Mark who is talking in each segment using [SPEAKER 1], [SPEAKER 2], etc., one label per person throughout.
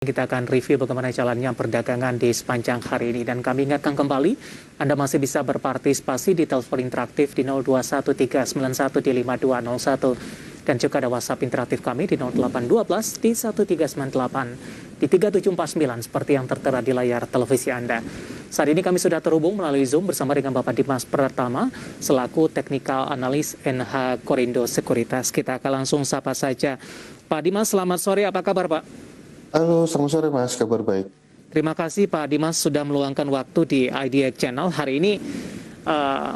[SPEAKER 1] Kita akan review bagaimana jalannya perdagangan di sepanjang hari ini. Dan kami ingatkan kembali, Anda masih bisa berpartisipasi di telepon interaktif di 021391 di 5201. Dan juga ada WhatsApp interaktif kami di 0812 di 1398 di 3749 seperti yang tertera di layar televisi Anda. Saat ini kami sudah terhubung melalui Zoom bersama dengan Bapak Dimas Pratama selaku Technical Analyst NH Korindo Sekuritas. Kita akan langsung sapa saja. Pak Dimas, selamat sore. Apa kabar, Pak?
[SPEAKER 2] Halo, selamat sore Mas, kabar baik.
[SPEAKER 1] Terima kasih Pak Dimas sudah meluangkan waktu di IDX Channel. Hari ini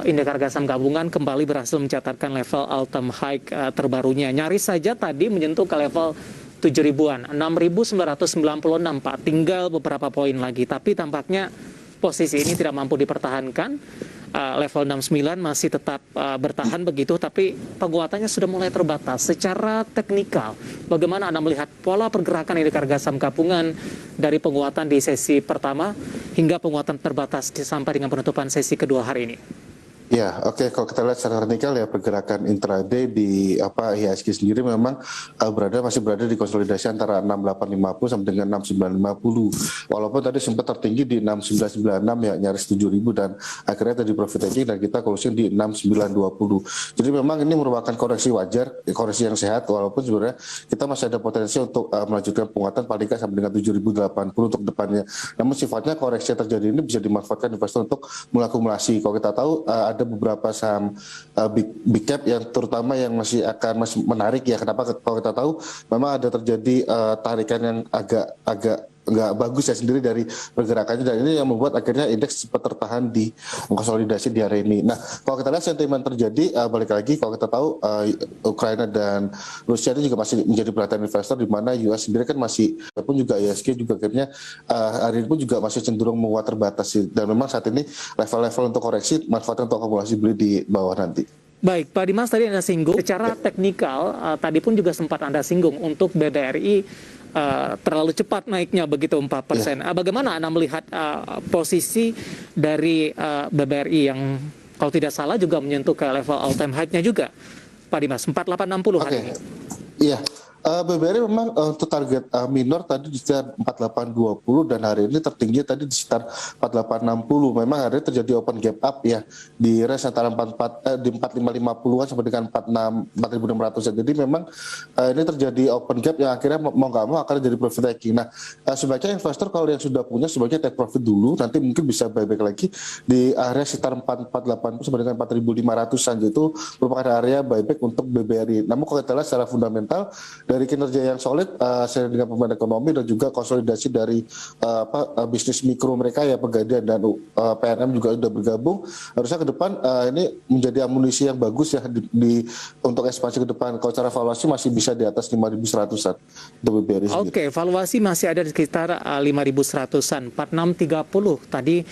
[SPEAKER 1] indeks harga saham gabungan kembali berhasil mencatatkan level all-time high terbarunya. Nyaris saja tadi menyentuh ke level 7 ribuan, 6.996 Pak. Tinggal beberapa poin lagi, tapi tampaknya posisi ini tidak mampu dipertahankan. Level 69 masih tetap bertahan begitu, tapi penguatannya sudah mulai terbatas. Secara teknikal, bagaimana Anda melihat pola pergerakan indeks harga saham gabungan dari penguatan di sesi pertama hingga penguatan terbatas sampai dengan penutupan sesi kedua hari ini?
[SPEAKER 2] Ya, oke. Kalau kita lihat secara teknikal ya pergerakan intraday di IHSG sendiri memang masih berada di konsolidasi antara 6850 sampai dengan 6950. Walaupun tadi sempat tertinggi di 6996 ya, nyaris 7000 dan akhirnya tadi profit taking dan kita closing di 6920. Jadi memang ini merupakan koreksi wajar, koreksi yang sehat walaupun sebenarnya kita masih ada potensi untuk melanjutkan penguatan paling nggak sampai dengan 7080 untuk depannya. Namun sifatnya koreksi yang terjadi ini bisa dimanfaatkan investor untuk mengakumulasi. Kalau kita tahu ada beberapa saham big cap yang terutama yang masih menarik ya. Kenapa? Kalau kita tahu memang ada terjadi tarikan yang agak nggak bagus ya sendiri dari pergerakannya, dan ini yang membuat akhirnya indeks sempat tertahan di konsolidasi di hari ini. Nah, kalau kita lihat sentimen terjadi, balik lagi kalau kita tahu Ukraina dan Rusia ini juga masih menjadi perhatian investor, di mana US sendiri kan masih, walaupun juga ISG juga akhirnya hari ini pun juga masih cenderung menguat terbatas sih. Dan memang saat ini level-level untuk koreksi manfaatnya untuk akumulasi beli di bawah nanti.
[SPEAKER 1] Baik, Pak Dimas, tadi Anda singgung secara teknikal, tadi pun juga sempat Anda singgung untuk BBRI terlalu cepat naiknya begitu 4%. Bagaimana Anda melihat posisi dari BBRI yang kalau tidak salah juga menyentuh ke level all-time high-nya juga, Pak Dimas, 4860 hari ini?
[SPEAKER 2] Iya. BBRI memang untuk target minor tadi di sekitar 4820 dan hari ini tertinggi tadi di sekitar 4860. Memang hari ini terjadi open gap up ya di range antara 4550-an sampai dengan 4600. Jadi memang ini terjadi open gap yang akhirnya mau nggak mau akan jadi profit taking. Nah, sebaiknya investor kalau yang sudah punya sebaiknya take profit dulu, nanti mungkin bisa buyback lagi di area sekitar 4480 sampai dengan 4500-an. Itu merupakan area buyback untuk BBRI. Namun kalau kita lihat secara fundamental dari kinerja yang solid, seiring dengan pemulihan ekonomi dan juga konsolidasi dari bisnis mikro mereka ya, Pegadaian dan PNM juga sudah bergabung, harusnya ke depan ini menjadi amunisi yang bagus ya untuk ekspansi ke depan. Kalau secara valuasi masih bisa di atas 5.100-an untuk BBRI sendiri. Oke,
[SPEAKER 1] valuasi masih ada di sekitar 5.100-an, 4630 tadi.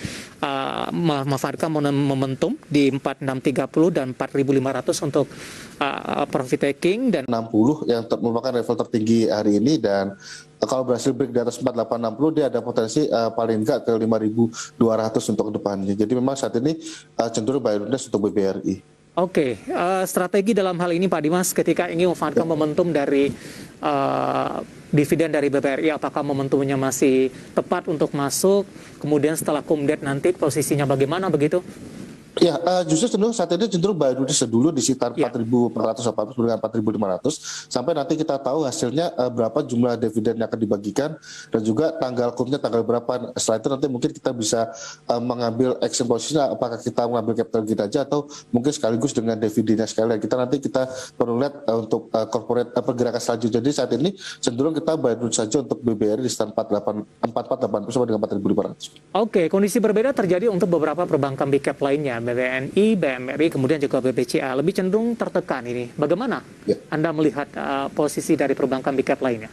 [SPEAKER 1] Memanfaatkan momentum di 4630 dan 4500 untuk profit taking, dan
[SPEAKER 2] 60 yang merupakan level tertinggi hari ini, dan kalau berhasil break di atas 4860 dia ada potensi paling enggak ke 5200 untuk depannya. Jadi memang saat ini cenderung buy and untuk BBRI.
[SPEAKER 1] Oke, strategi dalam hal ini Pak Dimas ketika ingin memanfaatkan momentum dari dividen dari BBRI, apakah momentumnya masih tepat untuk masuk, kemudian setelah kumdet nanti posisinya bagaimana begitu?
[SPEAKER 2] Ya, justru cenderung saat ini cenderung buy dulu di sekitar 4.480 dengan 4.500 sampai nanti kita tahu hasilnya berapa jumlah dividen yang akan dibagikan dan juga tanggal kumnya tanggal berapa. Setelah itu nanti mungkin kita bisa mengambil action posisinya, apakah kita mengambil capital gain aja atau mungkin sekaligus dengan dividennya sekalian. Kita perlu lihat untuk corporate pergerakan selanjutnya. Jadi saat ini cenderung kita buy saja untuk BBRI di sekitar 4480 sampai dengan 4.500.
[SPEAKER 1] Oke, kondisi berbeda terjadi untuk beberapa perbankan big cap lainnya. BBNI, BMRI, kemudian juga BBCA lebih cenderung tertekan ini. Bagaimana Anda melihat posisi dari perbankan big cap lainnya?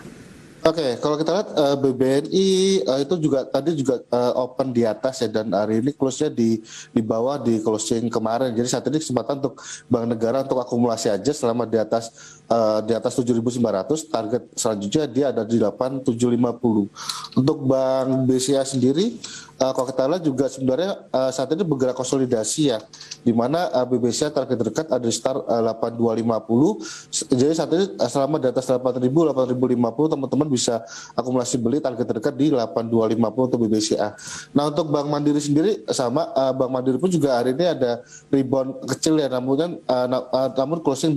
[SPEAKER 2] Oke, kalau kita lihat BBNI itu juga tadi juga open di atas ya, dan hari ini close-nya di bawah di closing kemarin. Jadi saat ini kesempatan untuk Bank Negara untuk akumulasi aja selama di atas di atas 7.900, target selanjutnya dia ada di 8.750. Untuk Bank BCA sendiri, kalau kita lihat juga sebenarnya saat ini bergerak konsolidasi ya, di mana BBCA target dekat ada di start 8.250. Jadi saat ini selama di atas 8.000, 8.050 teman-teman bisa akumulasi beli target dekat di 8.250 untuk BBCA. Nah untuk Bank Mandiri sendiri sama, Bank Mandiri pun juga hari ini ada rebound kecil ya, namun closing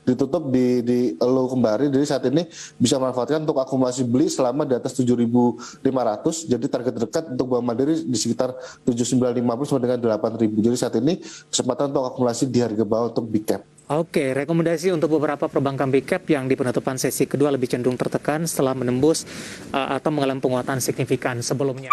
[SPEAKER 2] ditutup di low kembali. Jadi saat ini bisa manfaatkan untuk akumulasi beli selama di atas 7.500. Jadi target dekat untuk Bank Mandiri di sekitar 7.950 sampai dengan 8.000. Jadi saat ini kesempatan untuk akumulasi di harga bawah untuk big cap.
[SPEAKER 1] Oke, rekomendasi untuk beberapa perbankan big cap yang di penutupan sesi kedua lebih cenderung tertekan setelah menembus atau mengalami penguatan signifikan sebelumnya.